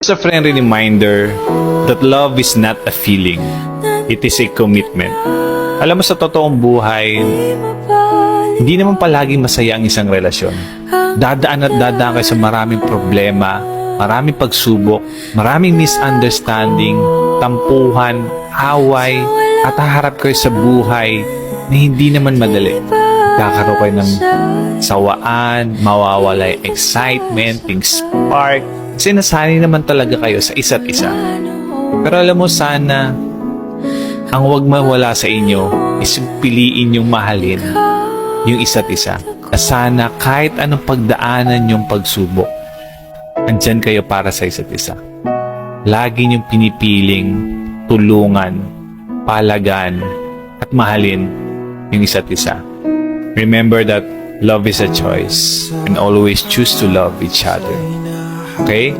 It's a friendly reminder that love is not a feeling. It is a commitment. Alam mo, sa totoong buhay, hindi naman palaging masaya ang isang relasyon. Dadaan at dadaan kayo sa maraming problema, maraming pagsubok, maraming misunderstanding, tampuhan, away, at haharap kayo sa buhay na hindi naman madali. Kakaroon kayo ng sawaan, mawawala yung excitement, yung spark. Kasi nasanay naman talaga kayo sa isa't isa. Pero alam mo, sana ang huwag mawala sa inyo is piliin yung mahalin yung isa't isa. Na sana kahit anong pagdaanan yung pagsubok, andyan kayo para sa isa't isa. Lagi niyong pinipiling tulungan, palagaan, at mahalin yung isa't isa. Remember that love is a choice and always choose to love each other. Okay?